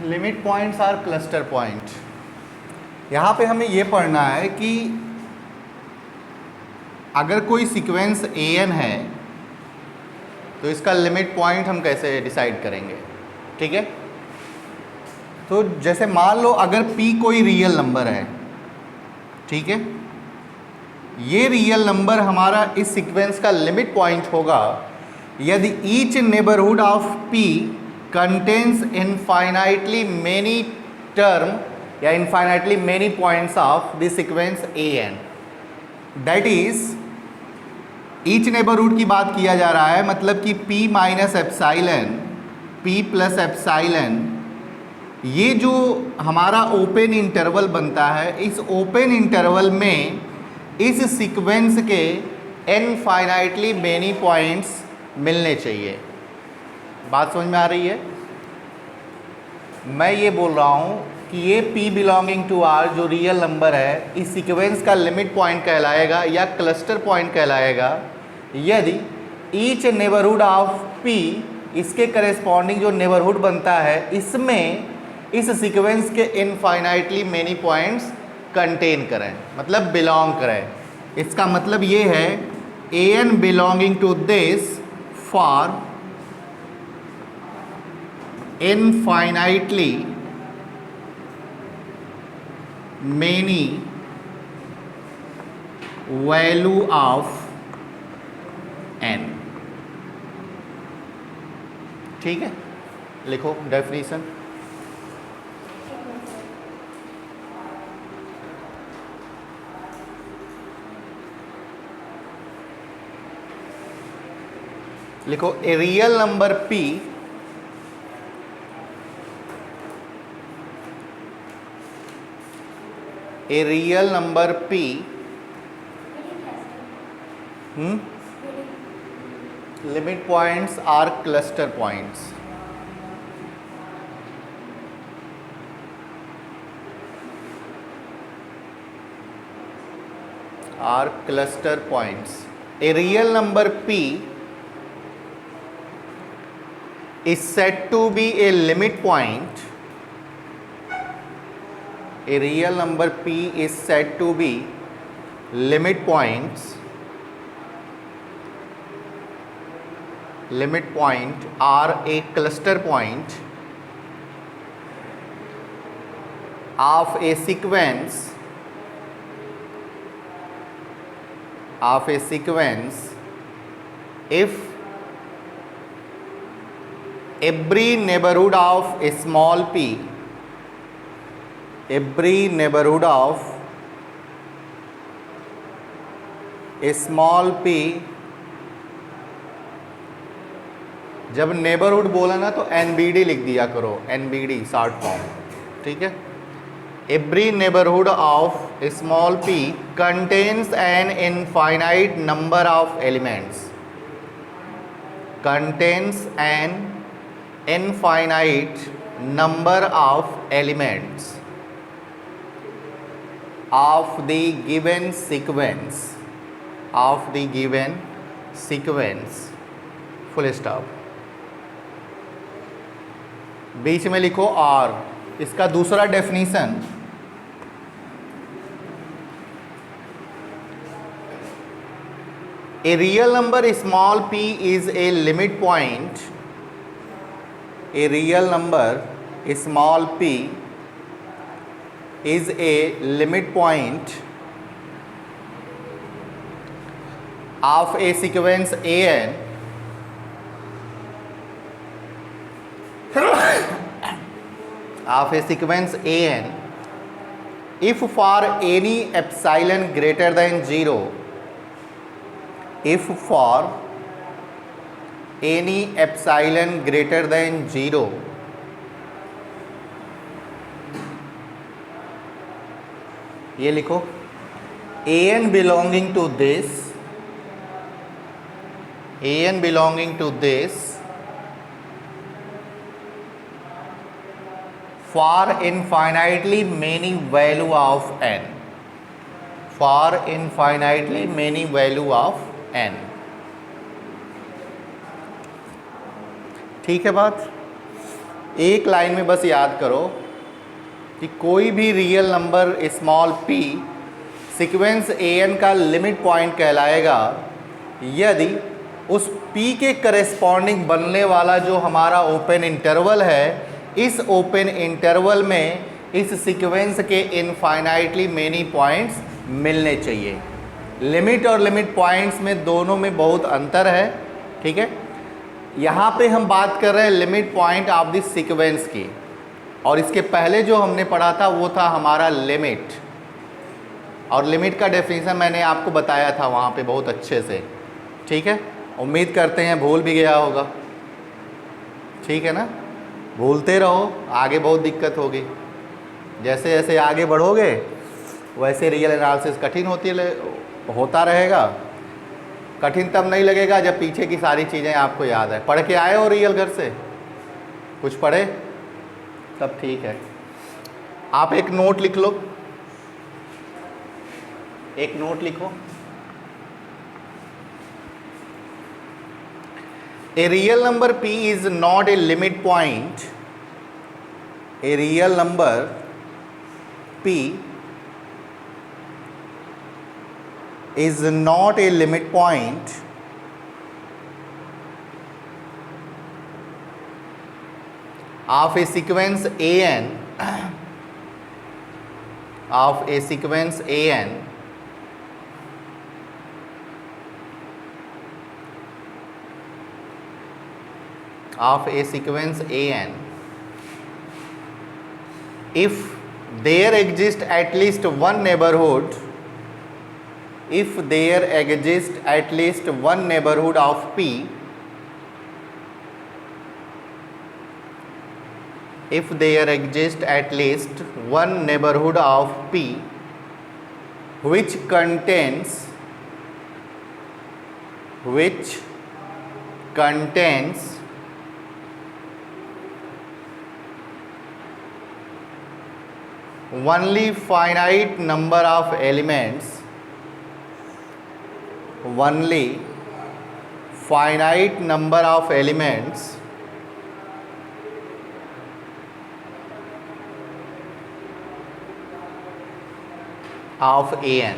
Limit points or cluster point. यहाँ पे हमें ये पढ़ना है कि अगर कोई सीक्वेंस an है तो इसका लिमिट पॉइंट हम कैसे डिसाइड करेंगे। ठीक है, तो जैसे मान लो अगर p कोई रियल नंबर है, ठीक है, ये रियल नंबर हमारा इस सीक्वेंस का लिमिट पॉइंट होगा यदि each neighbourhood of p contains infinitely many term या infinitely many points of the sequence an। That is each neighbourhood की बात किया जा रहा है, मतलब कि p minus epsilon, p plus epsilon, ये जो हमारा ओपन इंटरवल बनता है, इस ओपन इंटरवल में इस सीक्वेंस के इनफाइनाइटली मेनी पॉइंट्स मिलने चाहिए। बात समझ में आ रही है? मैं ये बोल रहा हूँ कि ये p बिलोंगिंग टू r जो रियल नंबर है इस सीक्वेंस का लिमिट पॉइंट कहलाएगा या क्लस्टर पॉइंट कहलाएगा यदि ईच नेबरहुड ऑफ p, इसके करेस्पॉन्डिंग जो नेबरहुड बनता है इसमें इस सीक्वेंस के इनफाइनाइटली मेनी पॉइंट्स कंटेन करें, मतलब बिलोंग करें। इसका मतलब ये है an belonging to this for infinitely many value of n। ठीक है, लिखो डेफिनेशन। लिखो a real number p a real number p limit points are cluster points। are cluster points। a real number p is said to be a limit point। a real number p is said to be limit points। limit point are a cluster point of a sequence if every neighborhood of a small p, every neighborhood of a small p, जब neighbourhood बोला ना तो NBD लिख दिया करो, NBD short form. ठीक है, every neighbourhood of A small p contains an infinite number of elements, contains an infinite number of elements of the given sequence, full stop. बीच में लिखो R। इसका दूसरा definition, a real number small p is a limit point। a real number small p is a limit point of a sequence an if for any epsilon greater than 0, if for any epsilon greater than 0 ये लिखो an belonging to this for infinitely many value of n, for infinitely many value of n। ठीक है बात। एक line में बस याद करो कि कोई भी real number small p sequence an का लिमिट पॉइंट कहलाएगा यदि उस p के करेस्पॉन्डिंग बनने वाला जो हमारा ओपन इंटरवल है, इस ओपन इंटरवल में इस सीक्वेंस के इनफाइनाइटली मेनी पॉइंट्स मिलने चाहिए। लिमिट और लिमिट पॉइंट्स में दोनों में बहुत अंतर है, ठीक है। यहाँ पे हम बात कर रहे हैं limit point of this sequence की, और इसके पहले जो हमने पढ़ा था वो था हमारा लिमिट, और लिमिट का डेफिनेशन मैंने आपको बताया था वहाँ पे बहुत अच्छे से, ठीक है। उम्मीद करते हैं भूल भी गया होगा, ठीक है ना। भूलते रहो, आगे बहुत दिक्कत होगी। जैसे जैसे आगे बढ़ोगे वैसे रियल एनालिसिस कठिन होता रहेगा। कठिन तब नहीं लगेगा जब पीछे की सारी चीज़ें आपको याद है। पढ़ के आए हो रियल घर से, कुछ पढ़े, तब ठीक है। आप एक नोट लिख लो, एक नोट लिखो। A real number p is not a limit point. A real number p is not a limit point of a sequence an of a sequence an of a sequence an if there exists at least one neighborhood, if there exists at least one neighborhood of p, if there exists at least one neighborhood of p which contains only finite number of elements, only finite number of elements of an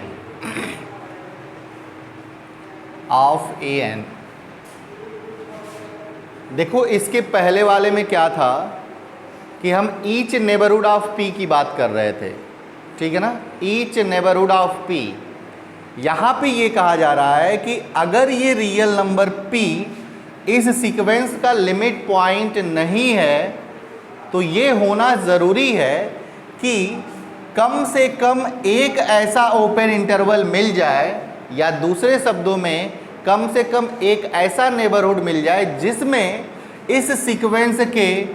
देखो इसके पहले वाले में क्या था कि हम each neighbourhood of p की बात कर रहे थे, ठीक है ना। ईच नेबरहुड ऑफ p, यहाँ पे ये कहा जा रहा है कि अगर ये रियल नंबर p इस सीक्वेंस का लिमिट पॉइंट नहीं है तो ये होना ज़रूरी है कि कम से कम एक ऐसा ओपन इंटरवल मिल जाए, या दूसरे शब्दों में कम से कम एक ऐसा नेबरहुड मिल जाए जिसमें इस सीक्वेंस के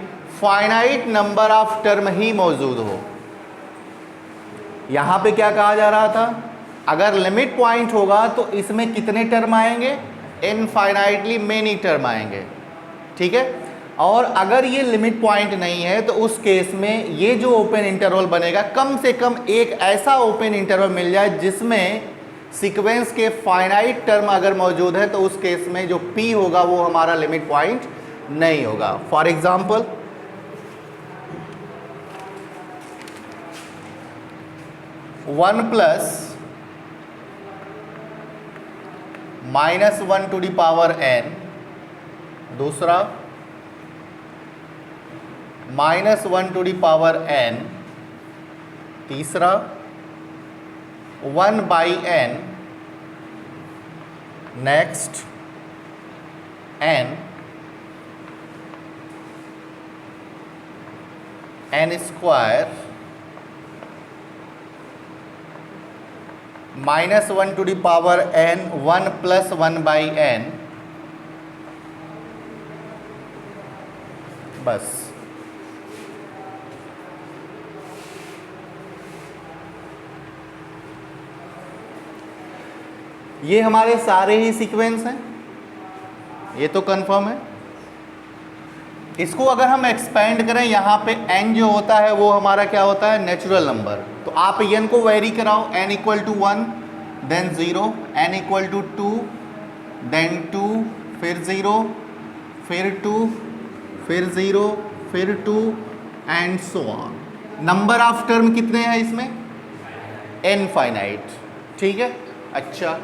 फाइनाइट नंबर ऑफ टर्म ही मौजूद हो। यहाँ पे क्या कहा जा रहा था, अगर लिमिट पॉइंट होगा तो इसमें कितने टर्म आएंगे, इनफाइनाइटली मेनी टर्म आएंगे, ठीक है। और अगर ये लिमिट पॉइंट नहीं है तो उस केस में ये जो ओपन इंटरवल बनेगा कम से कम एक ऐसा ओपन इंटरवल मिल जाए जिसमें सीक्वेंस के फाइनाइट टर्म अगर मौजूद है तो उस केस में जो p होगा वो हमारा लिमिट पॉइंट नहीं होगा। For example 1 plus -1 to the power n, दूसरा -1 टू द पावर n, तीसरा 1 by n, next n square -1 to the power n 1 plus 1 by n, बस। ये हमारे सारे ही सीक्वेंस हैं, ये तो कंफर्म है। इसको अगर हम एक्सपेंड करें, यहाँ पे n जो होता है वो हमारा क्या होता है, नेचुरल नंबर। तो आप n को वेरी कराओ, n equal to 1 then 0, n equal to 2 then 2 फिर 0 फिर 2 फिर 0 फिर 2 and so on. Number of term कितने हैं इसमें? इनफाइनाइट। ठीक है। अच्छा,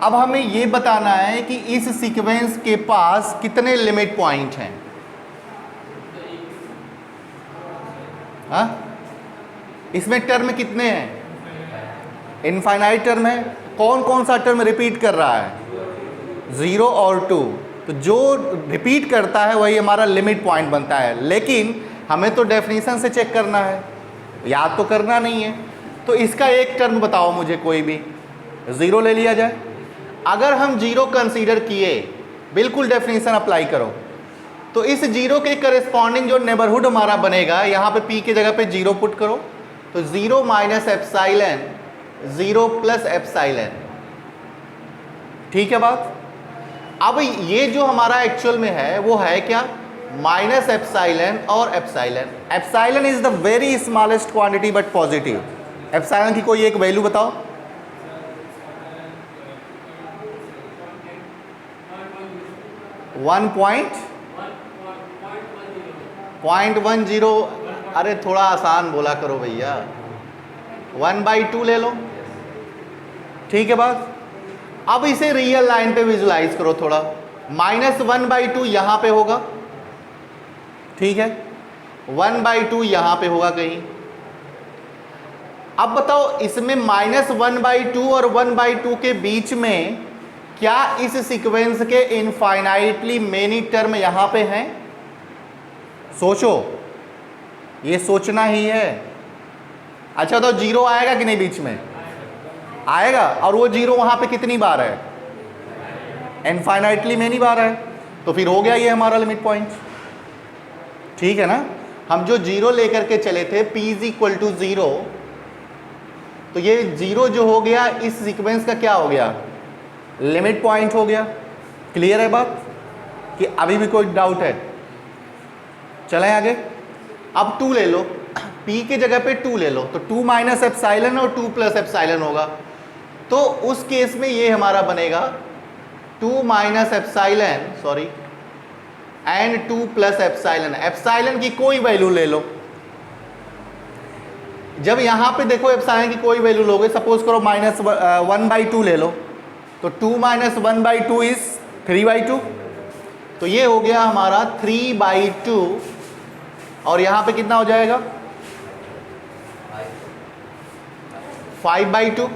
अब हमें ये बताना है कि इस सीक्वेंस के पास कितने लिमिट पॉइंट हैं। हाँ, इसमें टर्म कितने हैं? इनफाइनाइट टर्म है। कौन कौन सा टर्म रिपीट कर रहा है? 0 और 2। तो जो रिपीट करता है वही हमारा लिमिट पॉइंट बनता है, लेकिन हमें तो डेफिनेशन से चेक करना है, याद तो करना नहीं है। तो इसका एक टर्म बताओ मुझे, कोई भी। 0 ले लिया जाए। अगर हम 0 कंसीडर किए, बिल्कुल डेफिनेशन अप्लाई करो, तो इस 0 के करस्पॉन्डिंग जो नेबरहुड हमारा बनेगा, यहाँ पे p की जगह पे 0 पुट करो, तो 0 माइनस एप्साइलन 0 प्लस एप्साइलन। ठीक है बात। अब ये जो हमारा एक्चुअल में है वो है क्या? माइनस एप्साइलन और epsilon. Epsilon is the very smallest quantity but positive. Epsilon की कोई एक वैल्यू बताओ। One point 10। अरे थोड़ा आसान बोला करो भैया। 1/2 ले लो। ठीक है बात। अब इसे रियल लाइन पे विजुलाइज करो थोड़ा। -1/2 यहां पे होगा, ठीक है, 1/2 यहां पे होगा कहीं। अब बताओ, इसमें -1/2 और 1/2 के बीच में क्या इस सीक्वेंस के इनफाइनाइटली मेनी टर्म यहां पे हैं? सोचो, ये सोचना ही है। अच्छा, तो 0 आएगा कि नहीं? बीच में आएगा। और वो 0 वहां पे कितनी बार है? इनफाइनाइटली मेनी बार है। तो फिर हो गया ये हमारा लिमिट पॉइंट। ठीक है ना। हम जो 0 लेकर के चले थे, p = 0, तो ये 0 जो हो गया इस सीक्वेंस का क्या हो गया? लिमिट पॉइंट हो गया। क्लियर है बात कि अभी भी कोई डाउट है? चलें आगे। अब 2 ले लो, p की जगह पे 2 ले लो, तो 2 माइनस एप्साइलन और 2 प्लस एप्साइलन होगा। तो उस केस में ये हमारा बनेगा 2 minus epsilon, sorry, and 2 plus epsilon. Epsilon की कोई वैल्यू ले लो। जब यहां पे देखो एप्साइलन की कोई वैल्यू लोगे, सपोज करो -1/2 ले लो, तो 2 माइनस 1/2 इज 3/2। तो ये हो गया हमारा 3/2। और यहां पे कितना हो जाएगा? 5/2।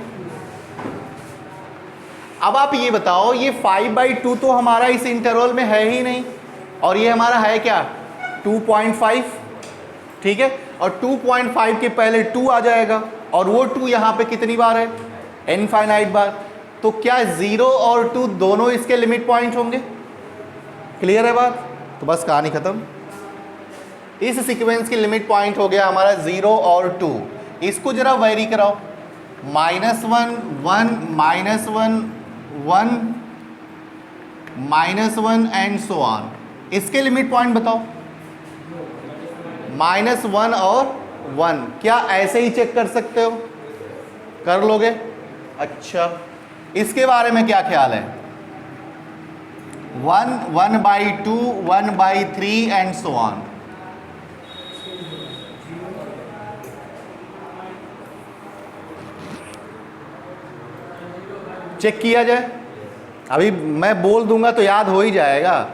अब आप ये बताओ, ये 5/2 तो हमारा इस इंटरवल में है ही नहीं, और ये हमारा है क्या? 2.5। ठीक है। और 2.5 के पहले 2 आ जाएगा, और वो 2 यहाँ पे कितनी बार है? इनफाइनाइट बार। तो क्या 0 और 2 दोनों इसके लिमिट पॉइंट होंगे? क्लियर है बात? तो बस कहानी खत्म। इस सीक्वेंस की लिमिट पॉइंट हो गया हमारा 0 और 2। इसको जरा वेरी कराओ, -1 1 -1 1 -1 एंड सो ऑन। इसके लिमिट पॉइंट बताओ। -1 और 1। क्या ऐसे ही चेक कर सकते हो? कर लोगे? अच्छा, इसके बारे में क्या ख्याल है? 1 1/2 1/3 एंड सो ऑन। चेक किया जाए। अभी मैं बोल दूंगा तो याद हो ही जाएगा।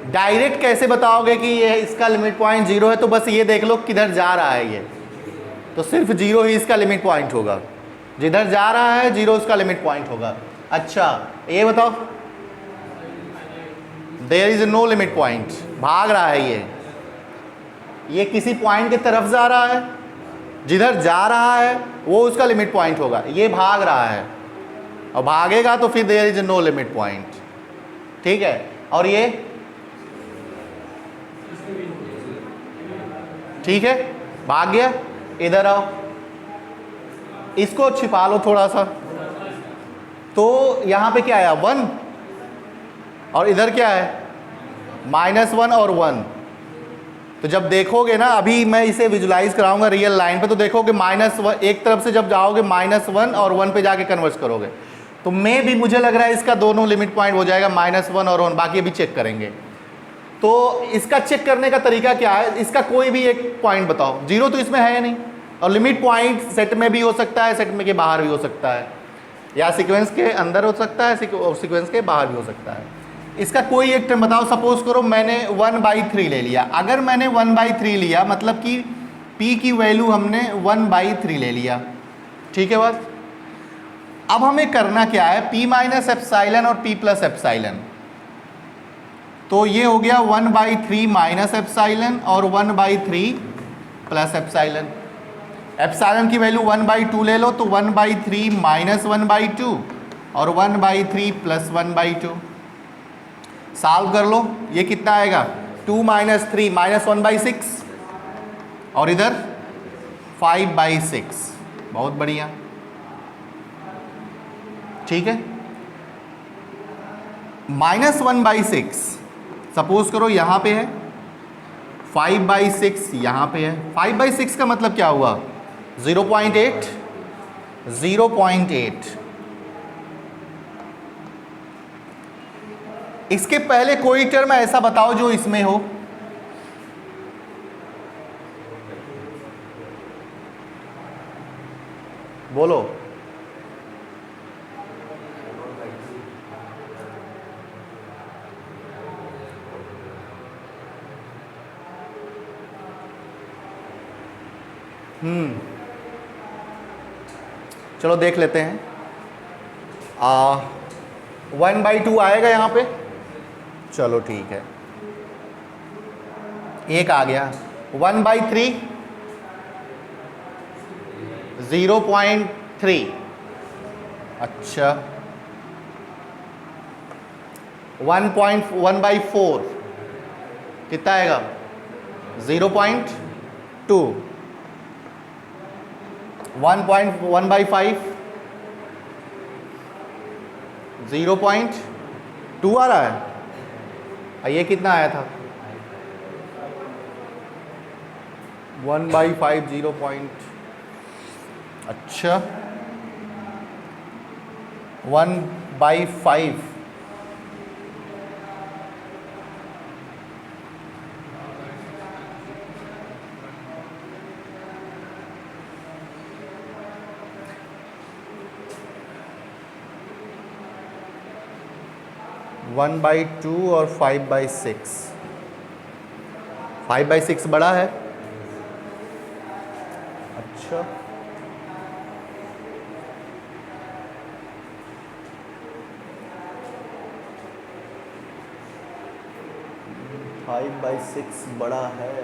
डायरेक्ट कैसे बताओगे कि ये इसका लिमिट पॉइंट 0 है? तो बस ये देख लो किधर जा रहा है ये, तो सिर्फ 0 ही इसका लिमिट पॉइंट होगा। जिधर जा रहा है 0 उसका लिमिट पॉइंट होगा। अच्छा, ये बताओ, there is no limit point. भाग रहा है ये किसी पॉइंट की तरफ जा रहा है, जिधर जा रहा है वो उसका लिमिट पॉइंट होगा। ये भाग रहा है और भागेगा तो फिर there is no limit point. ठीक है। और ये ठीक है, भाग गया। इधर आओ, इसको छिपा लो थोड़ा सा। तो यहां पे क्या आया? 1, और इधर क्या है? -1 और 1। तो जब देखोगे ना, अभी मैं इसे विजुलाइज कराऊंगा रियल लाइन पे, तो देखोगे -1 एक तरफ से जब जाओगे -1 और 1 पे जाके कन्वर्ट करोगे, तो मैं भी मुझे लग रहा है इसका दोनों लिमिट पॉइंट हो जाएगा -1 और 1। बाकी अभी चेक करेंगे। तो तो इसका चेक करने का तरीका क्या है, इसका कोई भी एक पॉइंट बताओ, जीरो तो इसमें है नहीं, और लिमिट पॉइंट सेट में भी हो सकता है, सेट में के बाहर भी हो सकता है, या सीक्वेंस के अंदर हो सकता है, सीक्वेंस के बाहर भी हो सकता है। इसका कोई एक टर्म बताओ। सपोज करो मैंने 1/3 ले लिया। अगर मैंने 1/3 लिया मतलब कि p की वैल्यू हमने 1/3 ले लिया, ठीक है बस। अब हमें करना क्या है, p माइनस एप्साइलन और p प्लस एप्साइलन। तो ये हो गया 1/3 माइनस एप्साइलन और 1/3 प्लस एप्साइलन। एप्साइलन की वैल्यू 1/2 ले लो, तो 1/3 माइनस 1/2 और 1/3 प्लस 1/2। सॉल्व कर लो, ये कितना आएगा, 2 माइनस 3 माइनस 1/6 और इधर 5/6। बहुत बढ़िया, ठीक है। माइनस 1/6 सपोज करो यहां पे है, 5/6 यहां पे है। 5/6 का मतलब क्या हुआ, 0.8। 0.8। इसके पहले कोई टर्म ऐसा बताओ जो इसमें हो। बोलो। चलो देख लेते हैं। 1/2 आएगा यहाँ पे, चलो ठीक है, एक आ गया। 1/3 0.3, अच्छा। 1/4 कितना आएगा, 0.2। 1/5 0.2 आ रहा है। ये कितना आया था, 1/5 0. अच्छा 1/5 1/2 और 5/6। 5/6 बड़ा है, अच्छा। (5/6) बड़ा है,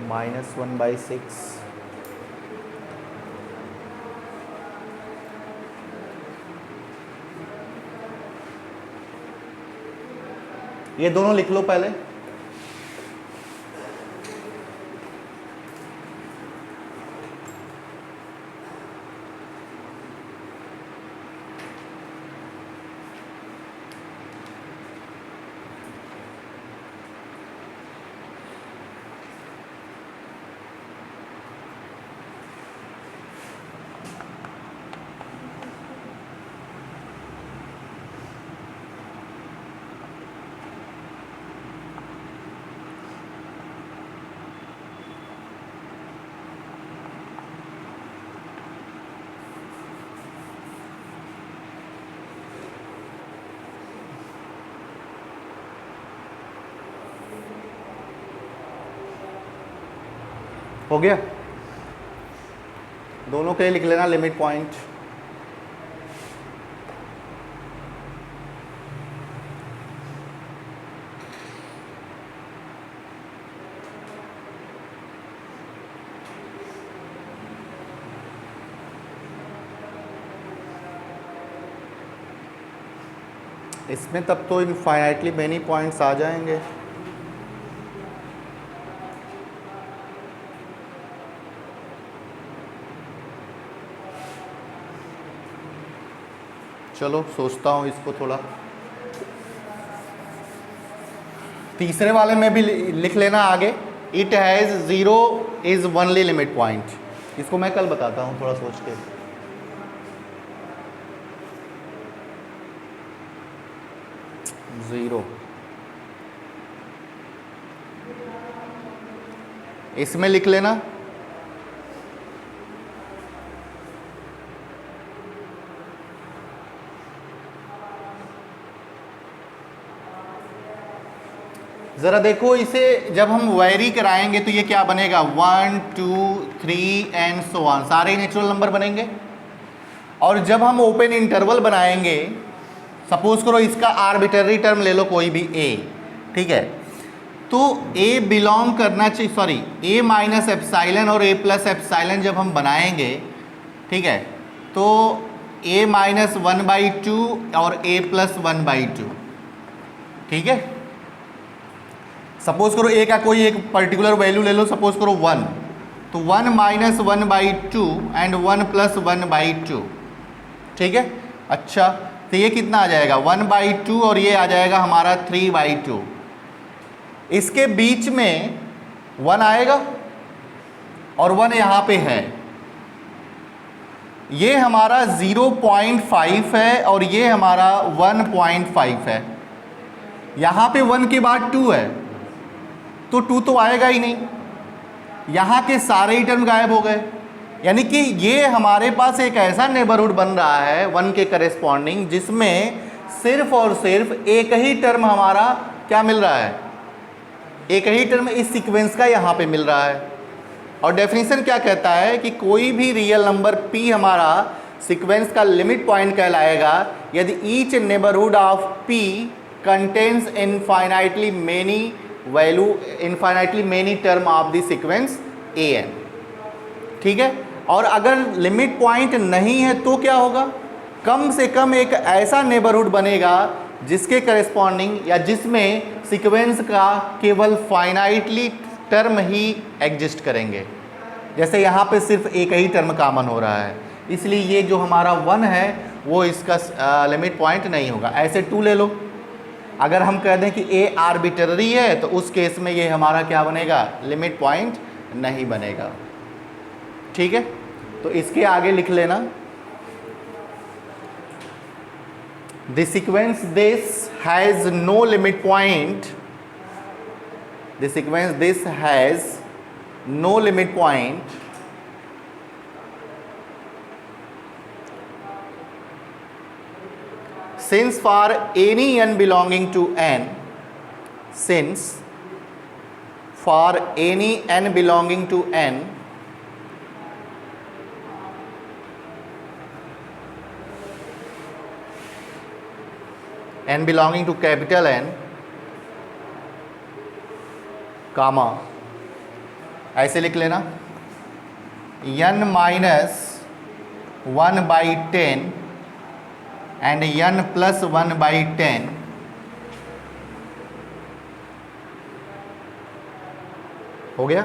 -1/6। ये दोनों लिख लो पहले। हो गया, दोनों के लिए लिख लेना लिमिट पॉइंट। इसमें तब तो इनफाइनाइटली मेनी पॉइंट्स आ जाएंगे। चलो सोचता हूँ इसको थोड़ा। तीसरे वाले में भी लिख लेना आगे, it has 0 is only limit point. इसको मैं कल बताता हूँ थोड़ा सोच के। ज़ीरो इसमें लिख लेना। ज़रा देखो इसे जब हम वेरी कराएंगे तो ये क्या बनेगा, 1 2 3 एंड सो ऑन, सारे नेचुरल नंबर बनेंगे। और जब हम ओपन इंटरवल बनाएंगे, सपोज करो इसका आर्बिटरी टर्म ले लो कोई भी a, ठीक है, तो a बिलोंग करना चाहिए, सॉरी a माइनस एप्साइलन और a प्लस एप्साइलन जब हम बनाएंगे, ठीक है, तो a माइनस 1/2 और a प्लस 1/2, ठीक है। सपोज करो a का कोई एक पर्टिकुलर वैल्यू ले लो, सपोज करो 1, तो 1 माइनस 1/2 एंड 1 प्लस 1/2, ठीक है। अच्छा, तो ये कितना आ जाएगा 1/2 और ये आ जाएगा हमारा 3/2। इसके बीच में 1 आएगा और 1 यहाँ पे है, ये हमारा 0.5 है और ये हमारा 1.5 है। यहाँ पे 1 के बाद 2 है, तो 2 तो आएगा ही नहीं, यहाँ के सारे ही टर्म गायब हो गए। यानी कि ये हमारे पास एक ऐसा नेबरहुड बन रहा है 1 के करेस्पॉन्डिंग, जिसमें सिर्फ और सिर्फ एक ही टर्म हमारा क्या मिल रहा है, एक ही टर्म इस सीक्वेंस का यहाँ पे मिल रहा है। और डेफिनेशन क्या कहता है कि कोई भी रियल नंबर p हमारा सीक्वेंस का लिमिट पॉइंट कहलाएगा यदि each neighbourhood of p contains infinitely many value, infinitely many term of the sequence an, ठीक है। और अगर लिमिट पॉइंट नहीं है तो क्या होगा, कम से कम एक ऐसा नेबरहुड बनेगा जिसके करेस्पॉन्डिंग या जिसमें सीक्वेंस का केवल फाइनाइटली टर्म ही एग्जिस्ट करेंगे। जैसे यहाँ पे सिर्फ एक ही टर्म कॉमन हो रहा है, इसलिए ये जो हमारा 1 है वो इसका लिमिट पॉइंट नहीं होगा। ऐसे 2 ले लो, अगर हम कह दें कि a आर्बिटरी है तो उस केस में ये हमारा क्या बनेगा, लिमिट पॉइंट नहीं बनेगा, ठीक है। तो इसके आगे लिख लेना, the sequence this has no limit point, the sequence this has no limit point since for any n belonging to n, since for any n belonging to n, n belonging to capital N, कामा, ऐसे लिख लेना, n minus 1/10 and n plus 1/10 हो गया,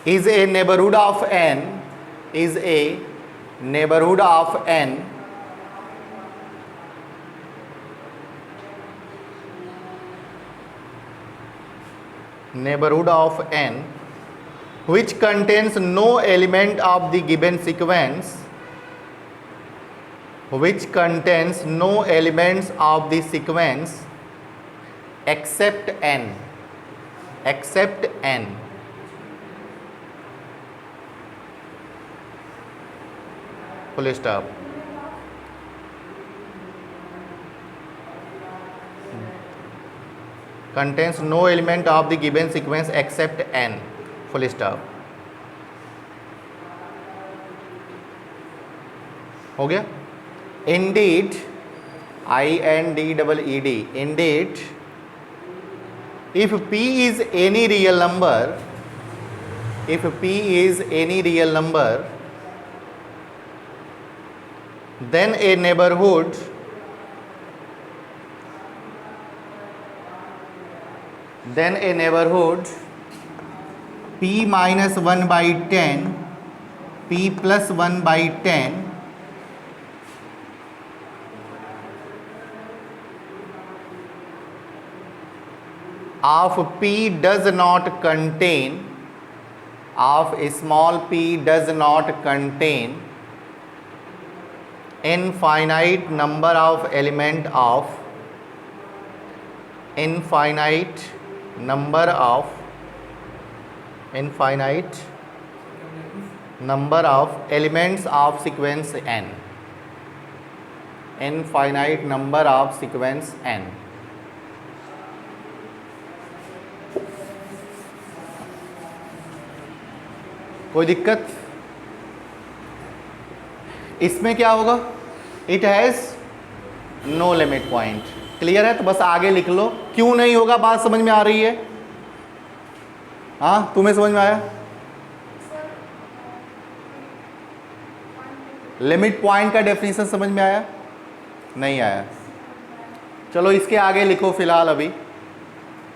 is a neighborhood of n, is a neighborhood of n neighborhood of n which contains no element of the given sequence, which contains no elements of the sequence except n, except n, full stop। contains no element of the given sequence except n, full stop। हो गया। Indeed, INDEED, indeed, if p is any real number, if p is any real number, then a neighborhood p minus 1/10, p plus 1/10 of p does not contain, of small p does not contain infinite number of element of, infinite number of infinite number of elements of sequence n, infinite number of sequence n. कोई दिक्कत? इसमें क्या होगा? It has no limit point. Clear है? तो बस आगे लिख लो। क्यों नहीं होगा? बात समझ में आ रही है? हाँ, तुम्हें समझ में आया? लिमिट पॉइंट का डेफिनेशन समझ में आया? नहीं आया? चलो इसके आगे लिखो फिलहाल अभी।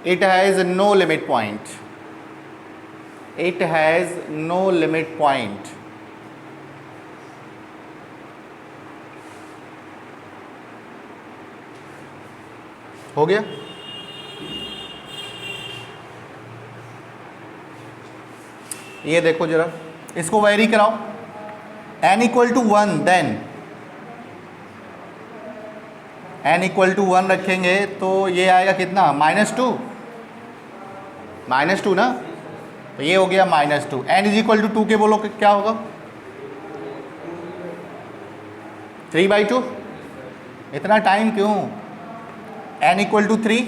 It has no limit point, it has no limit point. हो गया? ये देखो जरा, इसको वेरी कराओ। n equal to 1, then n equal to 1 रखेंगे तो ये आएगा कितना? -2, -2 ना? तो ये हो गया -2। n इज इक्वल टू 2 के बोलो क्या होगा? 3/2। इतना टाइम क्यों? n equal to 3,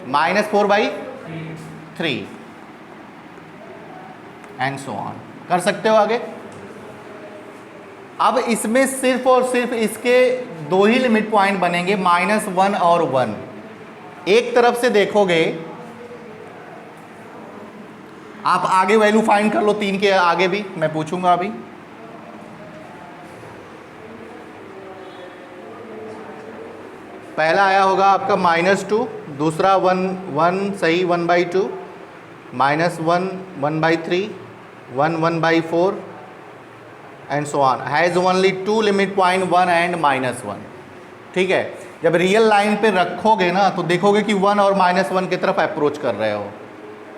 -4/3 and so on. कर सकते हो आगे? अब इसमें सिर्फ और सिर्फ इसके दो ही लिमिट पॉइंट बनेंगे, -1 और 1। एक तरफ से देखोगे आप, आगे वैल्यू फाइंड कर लो 3 के आगे भी, मैं पूछूंगा अभी। पहला आया होगा आपका -2, दूसरा 1 सही 1/2, -1 1/3, 1 1/4 and so on. Has only 2 limit point 1 and -1। ठीक है? जब रियल लाइन पे रखोगे ना तो देखोगे कि 1 और -1 की तरफ अप्रोच कर रहे हो।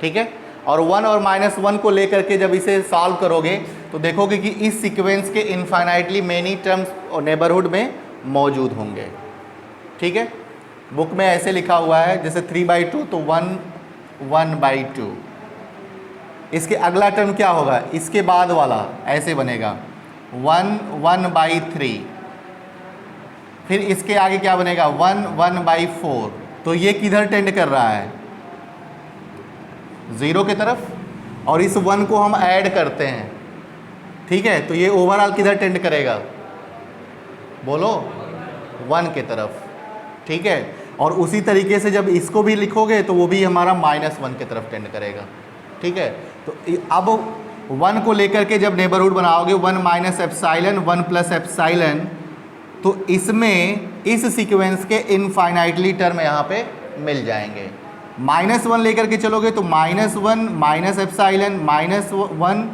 ठीक है? और 1 और -1 को लेकर के जब इसे सॉल्व करोगे तो देखोगे कि इस सीक्वेंस के इनफाइनाइटली मेनी टर्म्स और नेबरहुड में मौजूद होंगे। ठीक है? बुक में ऐसे लिखा हुआ है, जैसे 3/2 तो 1 1/2। इसके अगला टर्म क्या होगा? इसके बाद वाला ऐसे बनेगा 1 1/3। फिर इसके आगे क्या बनेगा? 1 1/4। तो ये किधर टेंड कर रहा है? 0 की तरफ। और इस 1 को हम ऐड करते हैं। ठीक है? तो ये ओवरऑल किधर टेंड करेगा? बोलो, 1 की तरफ। ठीक है? और उसी तरीके से जब इसको भी लिखोगे तो वो भी हमारा -1 की तरफ टेंड करेगा। ठीक है? तो अब 1 को लेकर के जब नेबरहुड बनाओगे 1 - एप्सिलॉन 1 + एप्सिलॉन, तो इसमें इस सीक्वेंस के इनफाइनाइटली टर्म यहाँ पे मिल जाएंगे। -1 लेकर के चलोगे तो -1 - एप्सिलॉन -1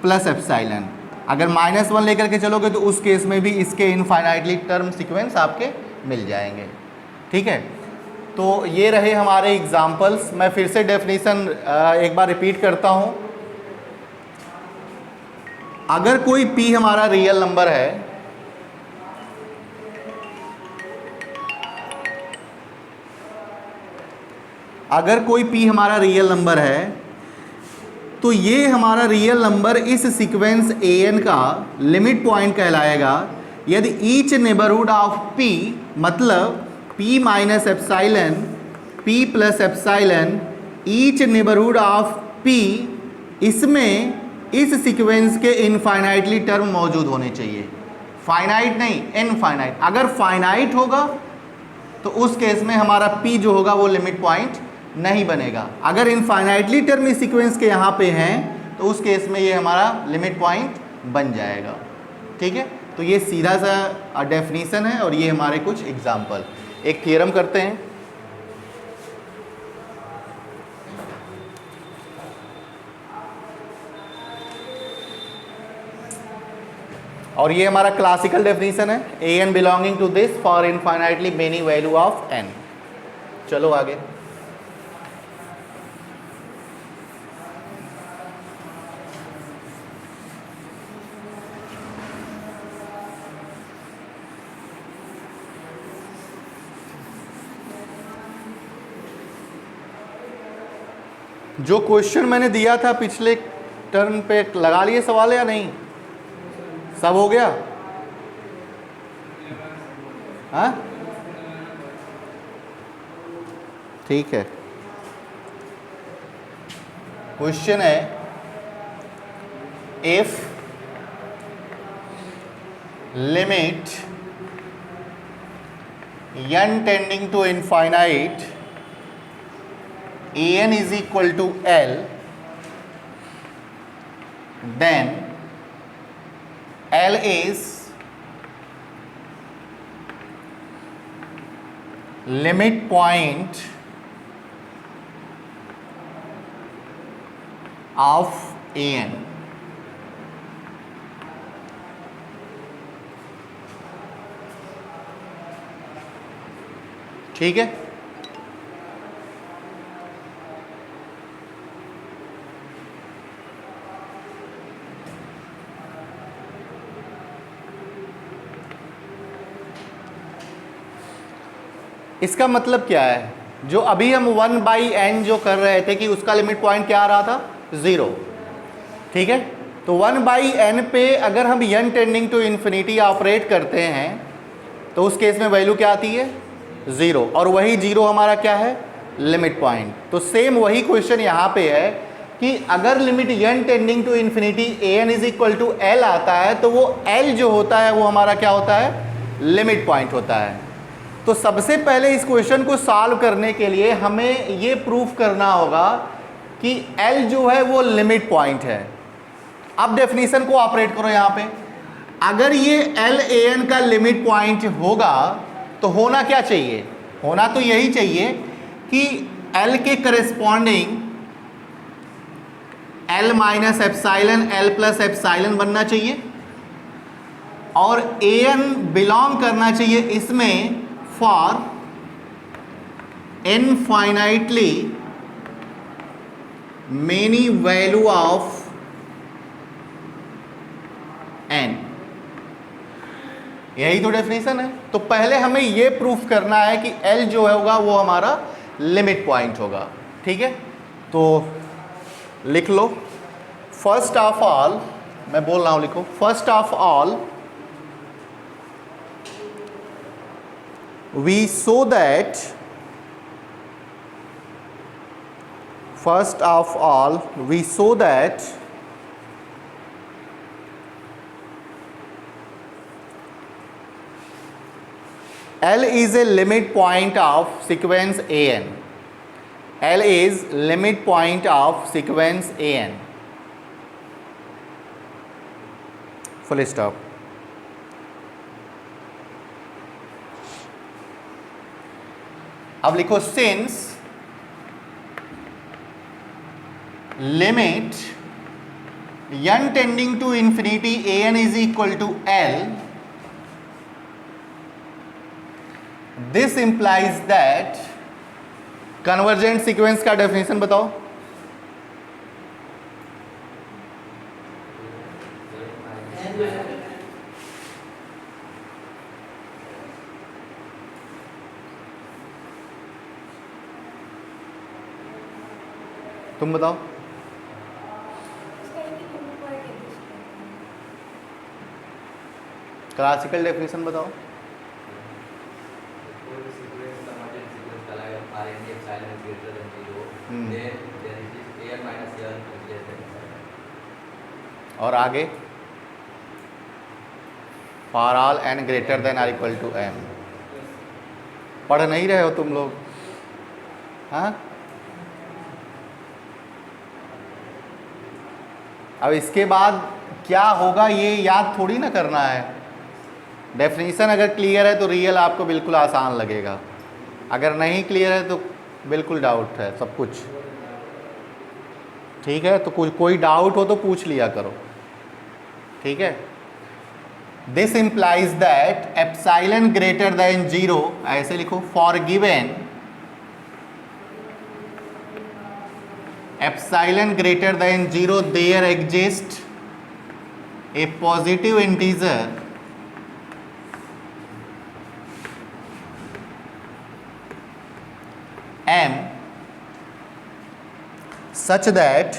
+ एप्सिलॉन। अगर -1 लेकर के चलोगे तो उस केस में भी इसके इनफाइनाइटली टर्म सीक्वेंस आपके मिल जाएंगे। ठीक है? तो ये रहे हमारे एग्जाम्पल्स। मैं फिर से डेफिनेशन एक बार रिपीट करता हूँ। अगर कोई p हमारा रियल नंबर है, अगर कोई p हमारा रियल नंबर है तो ये हमारा रियल नंबर इस सीक्वेंस an का लिमिट पॉइंट कहलाएगा यदि ईच नेबरहुड ऑफ p, मतलब p - epsilon p + epsilon each neighbourhood of p, इसमें इस सीक्वेंस के इनफाइनाइटली टर्म मौजूद होने चाहिए। फाइनाइट नहीं, इनफाइनाइट। अगर फाइनाइट होगा तो उस केस में हमारा p जो होगा वो लिमिट पॉइंट नहीं बनेगा। अगर इनफाइनाइटली टर्म इस सीक्वेंस के यहाँ पे हैं तो उस केस में ये हमारा लिमिट पॉइंट बन जाएगा। ठीक है? तो ये सीधा सा डेफिनीशन है और ये हमारे कुछ एग्जाम्पल। एक थ्योरम करते हैं। और ये हमारा क्लासिकल डेफिनीशन है, an belonging to this for infinitely many value of n। चलो आगे। जो क्वेश्चन मैंने दिया था पिछले टर्न पे लगा लिए सवाल या नहीं? सब हो गया? हाँ, ठीक है। क्वेश्चन है, if limit n tending to infinite an is equal to L, then L is limit point of an. ठीक है, इसका मतलब क्या है? जो अभी हम 1/n जो कर रहे थे कि उसका लिमिट पॉइंट क्या आ रहा था? 0। ठीक है, तो 1/n पे अगर हम n tending to infinity operate करते हैं तो उस केस में वैल्यू क्या आती है? 0। और वही 0 हमारा क्या है? Limit point. तो सेम वही क्वेश्चन यहाँ पे है कि अगर limit n tending to infinity an is equal to L आता है तो वो L जो होता है वो हमारा क्या होता है? लिमिट पॉइंट होता है। तो सबसे पहले इस क्वेश्चन को सॉल्व करने के लिए हमें ये प्रूफ करना होगा कि L जो है वो लिमिट पॉइंट है। अब डेफिनेशन को ऑपरेट करो यहाँ पे। अगर ये LAN का लिमिट पॉइंट होगा तो होना क्या चाहिए? होना तो यही चाहिए कि L के corresponding L minus epsilon L plus epsilon बनना चाहिए और AN बिलोंग करना चाहिए इसमें for infinitely many value of n। यही तो डेफिनेशन है। तो पहले हमें यह प्रूफ करना है कि L जो होगा वो हमारा लिमिट पॉइंट होगा। ठीक है, तो लिख लो। फर्स्ट ऑफ ऑल, मैं बोल रहा हूं, लिखो। First of all we show that L is a limit point of sequence an. L is limit point of sequence an. Full stop. अब लिखो, since limit n tending to infinity an is equal to L, this implies that, convergent sequence का definition बताओ। तुम बताओ। Classical definition बताओ। और आगे for all n greater than or equal to m। पढ़ नहीं रहे हो तुम लोग? हाँ, अब इसके बाद क्या होगा ये याद थोड़ी ना करना है। डेफिनेशन अगर क्लियर है तो रियल आपको बिल्कुल आसान लगेगा, अगर नहीं क्लियर है तो बिल्कुल डाउट है सब कुछ। ठीक है, तो कोई डाउट हो तो पूछ लिया करो। ठीक है, this implies that epsilon greater than 0, ऐसे लिखो, for given epsilon greater than 0 there exists a positive integer m such that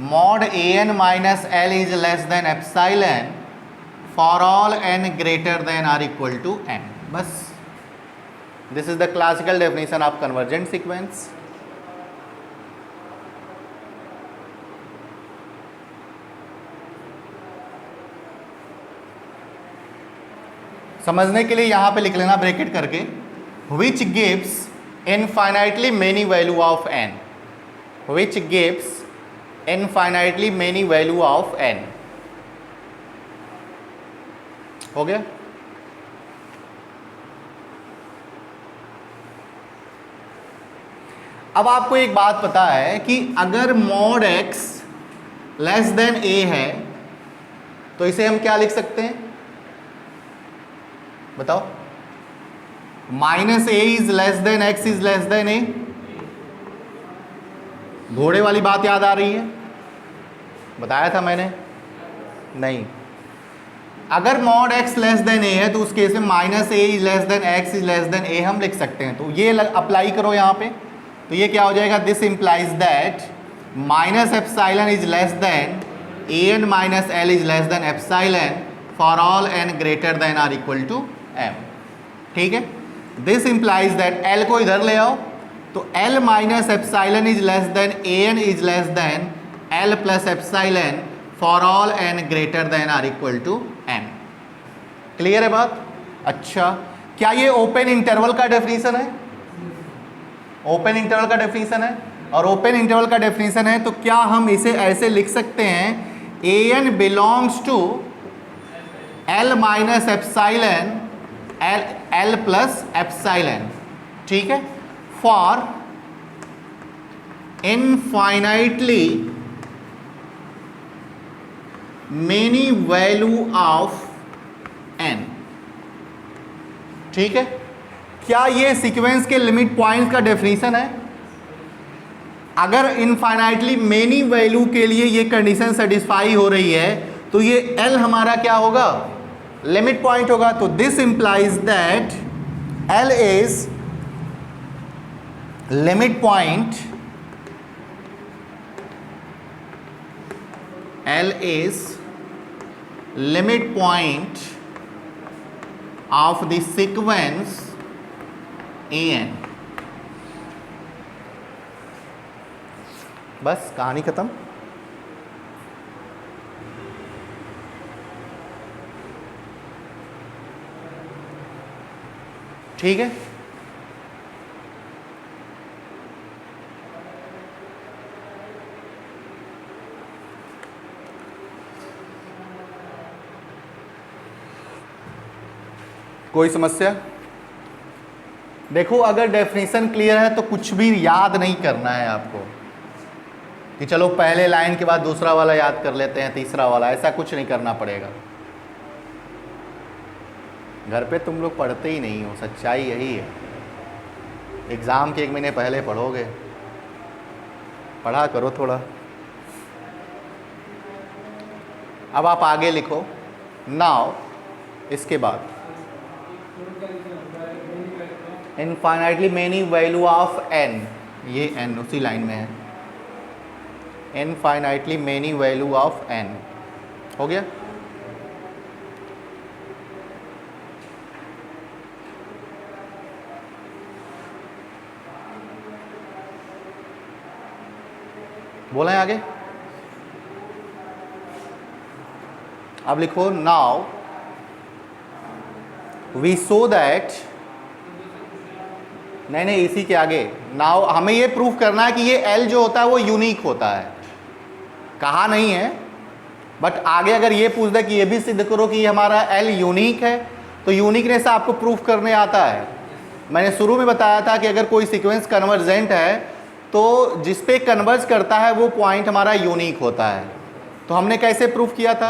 mod an minus L is less than epsilon for all n greater than or equal to n. बस, this is the classical definition of convergent sequence. समझने के लिए यहां पे लिख लेना bracket करके, which gives infinitely many value of n, which gives infinitely many value of n. हो गया? अब आपको एक बात पता है कि अगर mod x less than a है तो इसे हम क्या लिख सकते हैं बताओ? Minus a is less than x is less than a. घोड़े वाली बात याद आ रही है? बताया था मैंने? नहीं। अगर mod x less than a है तो उस केस में minus a is less than x is less than a हम लिख सकते हैं। तो ये अप्लाई करो यहाँ पे, तो ये क्या हो जाएगा? This implies that minus epsilon is less than a n minus L is less than epsilon for all n greater than or equal to m. ठीक है? दिस इंप्लाइज दैट एल को इधर ले आओ, तो L minus epsilon is less than a n is less than L plus epsilon for all n greater than or equal to m. Clear है बात? अच्छा, क्या ये ओपन इंटरवल का डेफिनेशन है? ओपन इंटरवल का डेफिनेशन है, और ओपन इंटरवल का डेफिनेशन है तो क्या हम इसे ऐसे लिख सकते हैं? A n belongs to l minus epsilon l plus epsilon. ठीक है? For infinitely many value of n. ठीक है? क्या ये सीक्वेंस के लिमिट पॉइंट्स का डेफिनेशन है? अगर इनफाइनाइटली मेनी वैल्यू के लिए ये कंडीशन सेटिस्फाई हो रही है तो ये एल हमारा क्या होगा? लिमिट पॉइंट होगा। तो this implies that L is limit point, L is limit point of the sequence a n. बस कहानी खत्म। ठीक है? कोई समस्या? देखो, अगर डेफिनेशन क्लियर है तो कुछ भी याद नहीं करना है आपको कि चलो पहले लाइन के बाद दूसरा वाला याद कर लेते हैं, तीसरा वाला, ऐसा कुछ नहीं करना पड़ेगा। घर पे तुम लोग पढ़ते ही नहीं हो, सच्चाई यही है। एग्ज़ाम के 1 महीने पहले पढ़ोगे, पढ़ा करो थोड़ा। अब आप आगे लिखो नाउ, इसके बाद infinitely many value of n, ये एन उसी लाइन में है। Infinitely many value of n हो गया? बोला है आगे? अब लिखो नाउ वी सो दैट, नहीं इसी के आगे, नाउ हमें ये प्रूफ करना है कि ये एल जो होता है वो यूनिक होता है। कहा नहीं है, बट आगे अगर ये पूछ दे कि ये भी सिद्ध करो कि ये हमारा एल यूनिक है, तो यूनिकनेस आपको प्रूफ करने आता है। मैंने शुरू में बताया था कि अगर कोई सीक्वेंस कन्वर्जेंट है तो जिस पे कन्वर्ज करता है वो पॉइंट हमारा यूनिक होता है। तो हमने कैसे प्रूफ किया था?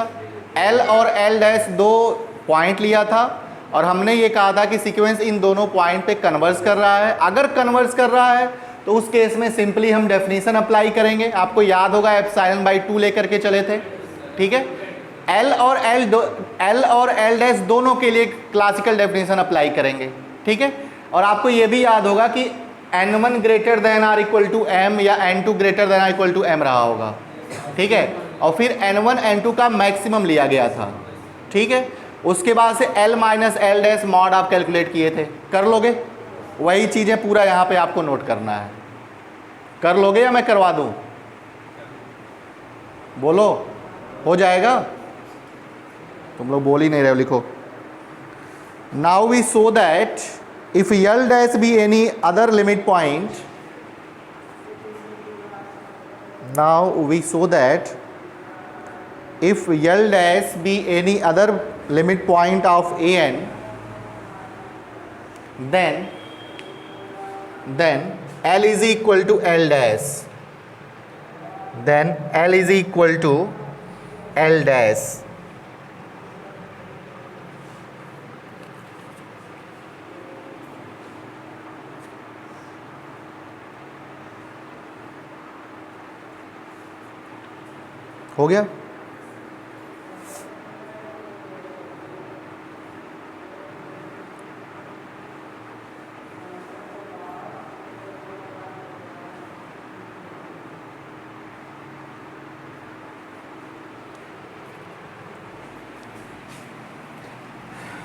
एल और एल डैश 2 पॉइंट लिया था और हमने ये कहा था कि सीक्वेंस इन दोनों पॉइंट पे कन्वर्ज कर रहा है। अगर कन्वर्ज कर रहा है तो उस केस में सिंपली हम डेफिनेशन अप्लाई करेंगे। आपको याद होगा एप्सिलॉन बाई 2 लेकर के चले थे। ठीक है? एल और एल डैश दोनों के लिए क्लासिकल डेफिनेशन अप्लाई करेंगे, ठीक है। और आपको ये भी याद होगा कि n1 greater than or equal to m या n2 greater than or equal to m रहा होगा, ठीक है। और फिर n1 n2 का मैक्सिमम लिया गया था, ठीक है। उसके बाद से l minus l dash mod आप कैलकुलेट किए थे, कर लोगे? वही चीज़ें पूरा यहाँ पे आपको नोट करना है, कर लोगे या मैं करवा दूँ? बोलो, हो जाएगा? तुम लोग बोल ही नहीं रहे हो, लिखो। Now we show that if L dash be any other limit point, now we show that if L dash be any other limit point of an, then L is equal to L dash, then L is equal to L dash. हो गया?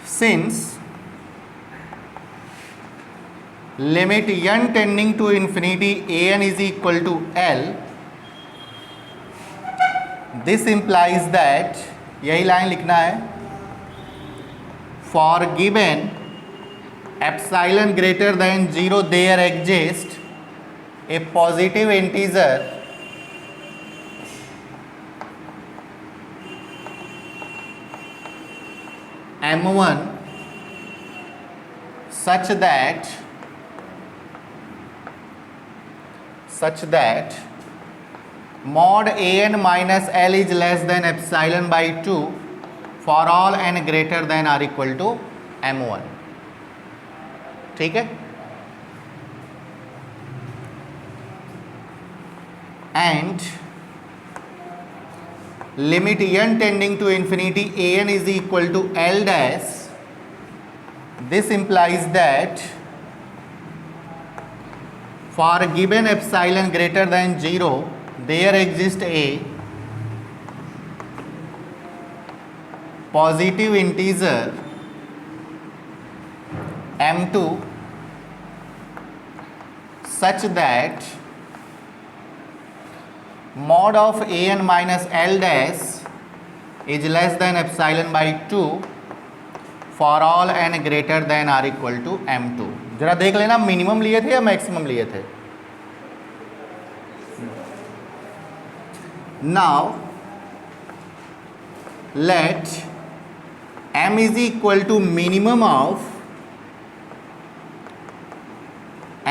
Since limit n tending to infinity an is equal to L, this implies that, यही line लिखना है, for given epsilon greater than 0 there exists a positive integer m1 such that mod an minus L is less than epsilon by 2 for all n greater than or equal to m1, ठीक है। and limit n tending to infinity an is equal to L dash, this implies that for given epsilon greater than 0 there exists a positive integer m2 such that mod of an minus L dash is less than epsilon by 2 for all n greater than or equal to m2। जरा देख लेना, minimum लिए थे या maximum लिए थे? Now let m is equal to minimum of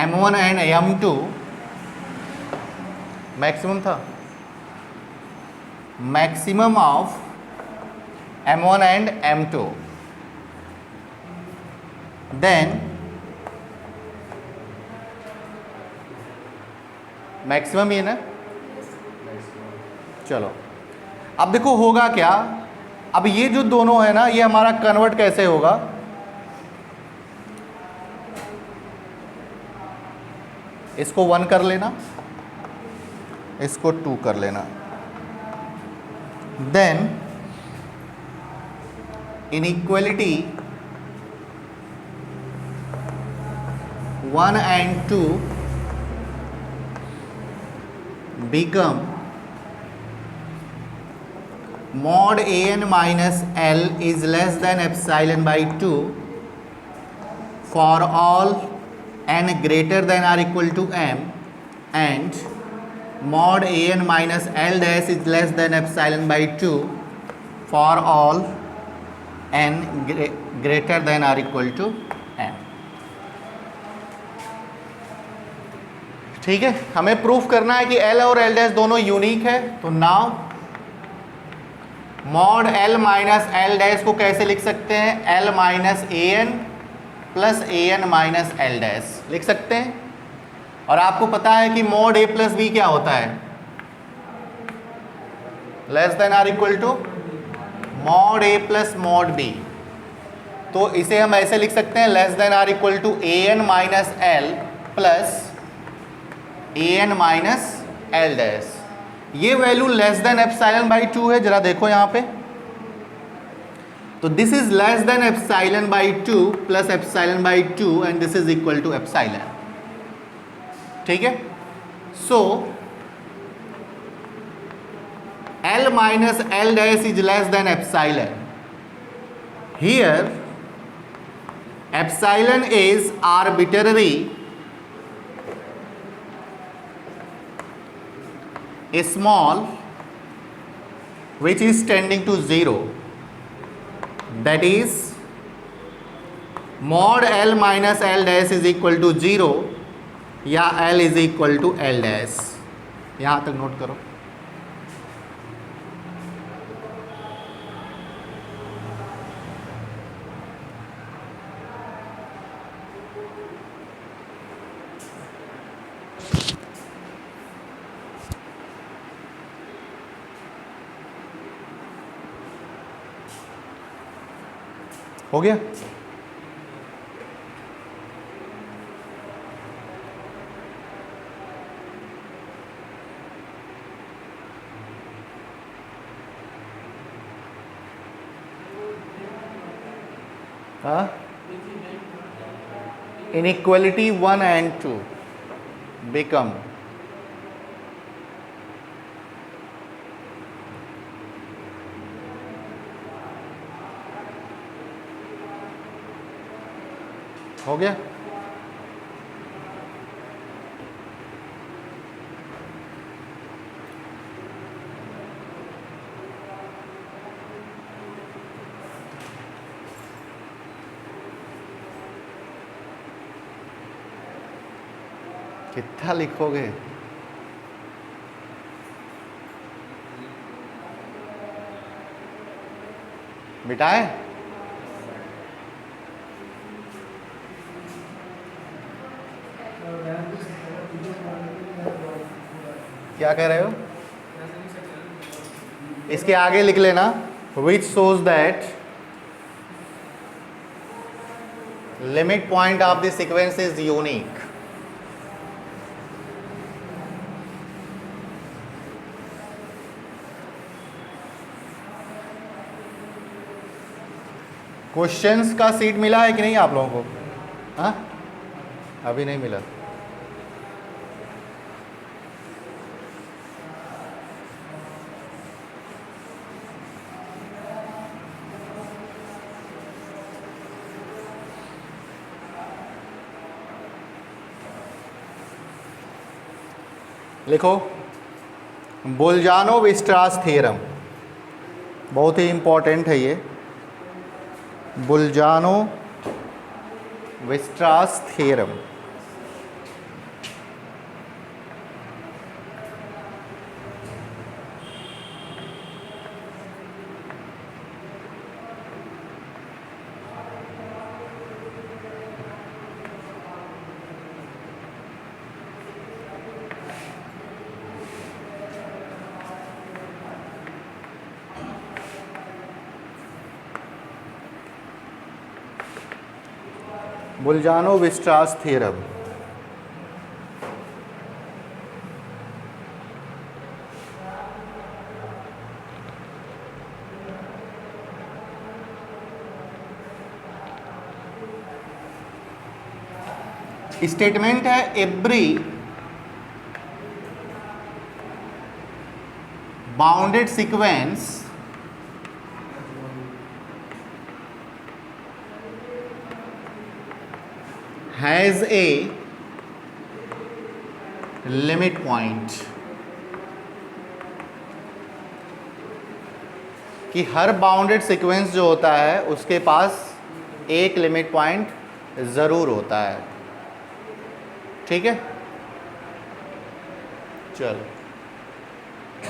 m1 and m2, maximum था, maximum of m1 and m2, then maximum ये ना, चलो अब देखो होगा क्या। अब ये जो दोनों है ना, ये हमारा कन्वर्ट कैसे होगा? इसको 1 कर लेना, इसको 2 कर लेना, then inequality 1 and 2 become mod an minus L is less than epsilon by 2 for all n greater than or equal to m, and mod an minus L dash is less than epsilon by 2 for all n greater than or equal to m। ठीक है, हमें proof करना है कि L और L dash दोनों unique है। तो now mod L minus L dash को कैसे लिख सकते हैं? L minus an plus an minus L dash लिख सकते हैं। और आपको पता है कि मॉड a प्लस b क्या होता है? Less than or equal to mod a plus mod b, तो इसे हम ऐसे लिख सकते हैं less than or equal to a n minus l plus a n minus l dash. ये value less than epsilon by 2 है, जरा देखो यहाँ पे, तो this is less than epsilon by 2 plus epsilon by 2 and this is equal to epsilon. ठीक है, सो L minus L dash is less than epsilon. Here epsilon is arbitrary small which is tending to 0, that is mod L minus L dash is equal to 0 या L is equal to L dash। यहाँ तक note करो। हो गया? हाँ, inequality 1 and 2 become हो गया? कितना लिखोगे? मिटाए? क्या कह रहे हो? इसके आगे लिख लेना which shows that limit point of the sequence is unique। Questions का सीट मिला है कि नहीं आप लोगों को? हाँ, अभी नहीं मिला। लिखो बोल्जानो-वीस्ट्रास थ्योरम, बहुत ही इंपॉर्टेंट है ये। बोल्जानो-वीस्ट्रास थ्योरम। बोल्जानो-वीस्ट्रास थ्योरम स्टेटमेंट है every bounded sequence has a limit point, कि हर बाउंडेड सीक्वेंस जो होता है उसके पास एक लिमिट पॉइंट ज़रूर होता है। ठीक है, चलो,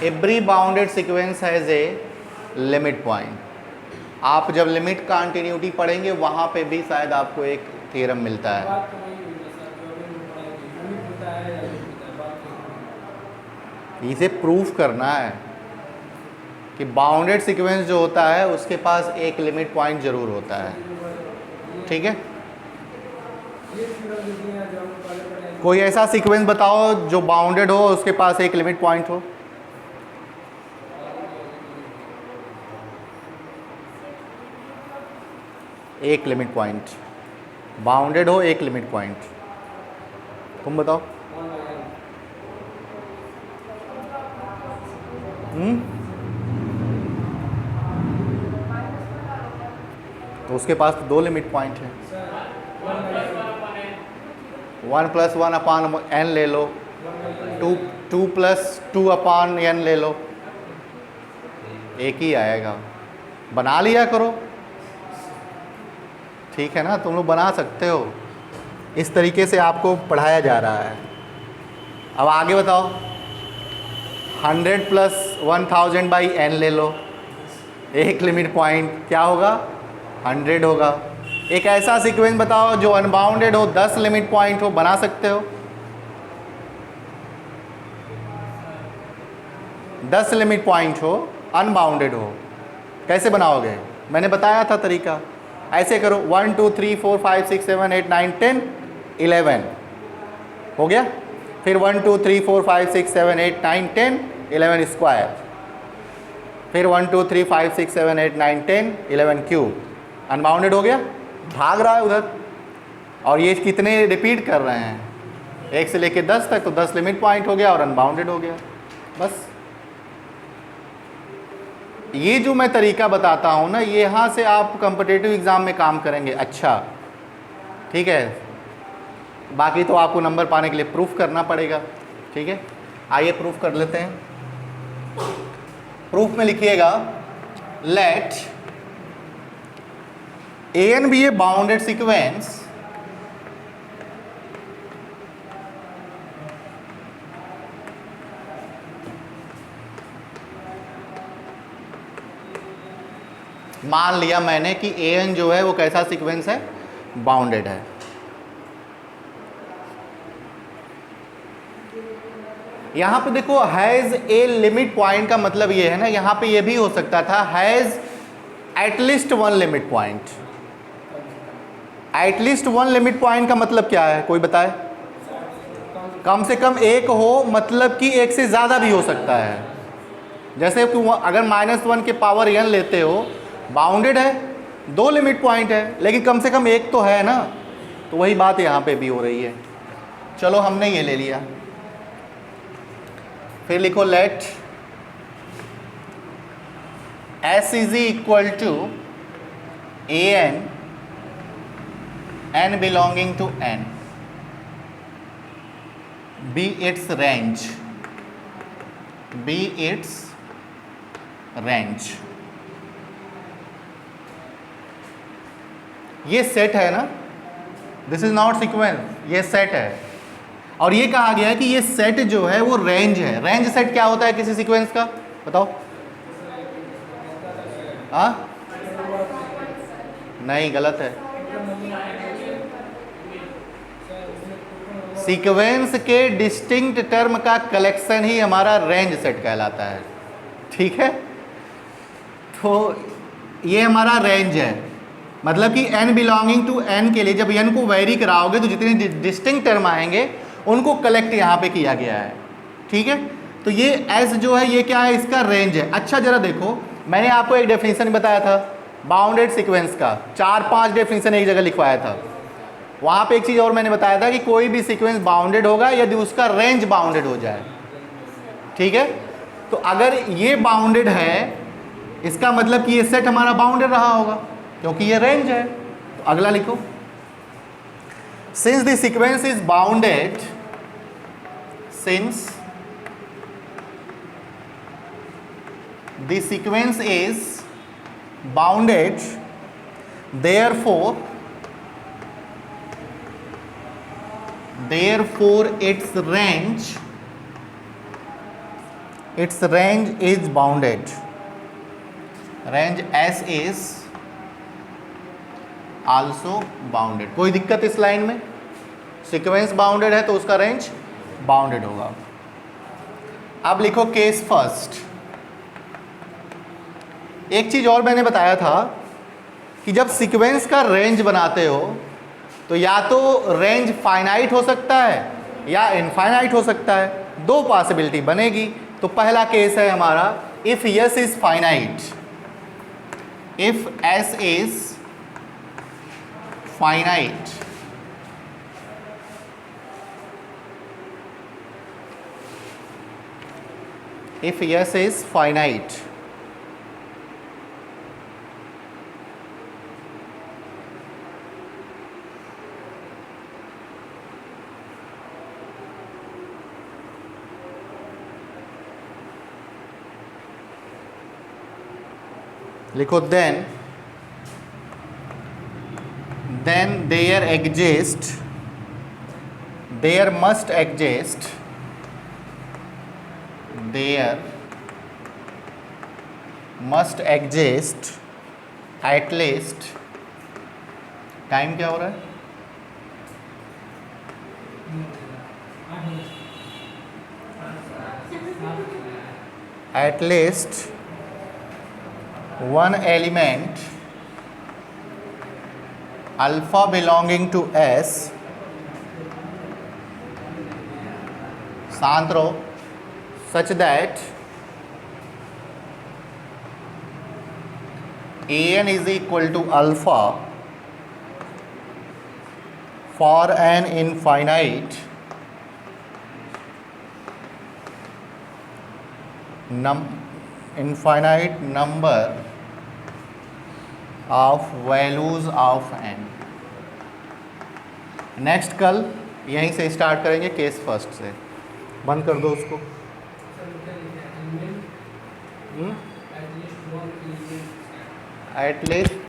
every bounded sequence has a limit point. आप जब लिमिट कंटिन्यूटी पढ़ेंगे वहाँ पे भी शायद आपको एक थ्योरम मिलता है। इसे प्रूफ करना है कि बाउंडेड सीक्वेंस जो होता है उसके पास एक लिमिट पॉइंट जरूर होता है, ठीक है। कोई ऐसा सीक्वेंस बताओ जो बाउंडेड हो, उसके पास एक लिमिट पॉइंट हो। एक लिमिट पॉइंट बाउंडेड हो, एक लिमिट पॉइंट, तुम बताओ। तो उसके पास तो 2 लिमिट पॉइंट है। 1 + 1 अपान n ले लो, 2 + 2 अपान n ले लो, एक ही आएगा। बना लिया करो, ठीक है ना, तुम लोग बना सकते हो। इस तरीके से आपको पढ़ाया जा रहा है। अब आगे बताओ, 100 + 1000/n ले लो, एक लिमिट पॉइंट क्या होगा, 100 होगा। एक ऐसा सीक्वेंस बताओ जो अनबाउंडेड हो, 10 लिमिट पॉइंट हो, बना सकते हो। 10 लिमिट पॉइंट हो, अनबाउंडेड हो, कैसे बनाओगे? मैंने बताया था तरीका, ऐसे करो 1 2 3 4 5 6 7 8 9 10 11 हो गया। फिर 1 2 3 4 5 6 7 8 9 10 11 स्क्वायर, फिर 1 2 3 5 6 7 8 9 10 11 क्यूब, अनबाउंडेड हो गया। भाग रहा है उधर, और ये कितने रिपीट कर रहे हैं, 1 से लेके 10 तक, तो 10 लिमिट पॉइंट हो गया और अनबाउंडेड हो गया। बस ये जो मैं तरीका बताता हूँ ना, ये यहाँ से आप कॉम्पिटिटिव एग्ज़ाम में काम करेंगे। अच्छा ठीक है, बाकी तो आपको नंबर पाने के लिए प्रूफ करना पड़ेगा, ठीक है। आइए प्रूफ कर लेते हैं। प्रूफ में लिखिएगा, late an be a bounded sequence मान लिया मैंने कि an जो है वो कैसा सीक्वेंस है, बाउंडेड है। यहां पे देखो हैज़ ए लिमिट पॉइंट का मतलब ये है ना, यहां पे ये भी हो सकता था has at least 1 limit point. At least 1 limit point का मतलब क्या है, कोई बताए? कम से कम एक हो, मतलब कि एक से ज़्यादा भी हो सकता है। जैसे कि अगर -1 के पावर n लेते हो, बाउंडेड है, 2 लिमिट पॉइंट है, लेकिन कम से कम एक तो है ना। तो वही बात यहाँ पे भी हो रही है। चलो हमने ये ले लिया, फिर लिखो late S = an n belonging to n be its range, be its range। ये सेट है ना, दिस इज नॉट सीक्वेंस, ये सेट है। और ये कहा गया है कि ये सेट जो है वो रेंज है। रेंज सेट क्या होता है किसी सीक्वेंस का, बताओ? हाँ नहीं, गलत है। सीक्वेंस के डिस्टिंक्ट टर्म का कलेक्शन ही हमारा रेंज सेट कहलाता है, ठीक है। तो ये हमारा रेंज है, मतलब कि n बिलोंगिंग टू n के लिए जब n को वेरी कराओगे तो जितने डिस्टिंक्ट टर्म आएंगे उनको कलेक्ट यहाँ पे किया गया है, ठीक है। तो ये s जो है ये क्या है, इसका रेंज है। अच्छा जरा देखो, मैंने आपको एक डेफिनेशन बताया था बाउंडेड सीक्वेंस का, 4-5 डेफिनेशन एक जगह लिखवाया था। वहाँ पे एक चीज़ और मैंने बताया था कि कोई भी सीक्वेंस बाउंडेड होगा यदि उसका रेंज बाउंडेड हो जाए, ठीक है। तो अगर ये बाउंडेड है, इसका मतलब कि ये सेट हमारा बाउंडेड रहा होगा, क्योंकि ये रेंज है। तो अगला लिखो, since the sequence is bounded, since the sequence is bounded, therefore its range is bounded, range S is also bounded। कोई दिक्कत इस लाइन में? सीक्वेंस बाउंडेड है तो उसका रेंज बाउंडेड होगा। अब लिखो केस फर्स्ट, एक चीज़ और मैंने बताया था कि जब सीक्वेंस का रेंज बनाते हो तो या तो रेंज फाइनाइट हो सकता है या इनफाइनाइट हो सकता है, दो पॉसिबिलिटी बनेगी। तो पहला केस है हमारा if S is finite, if S is finite, if S is finite, लिखो then there exist, there must exist, there must exist at least, time क्या हो रहा है, at least one element alpha belonging to S, शांत रहो, such that an is equal to alpha for an infinite infinite number of values of n। Next कल यहीं से start करेंगे केस फर्स्ट से। बंद कर दो उसको। At least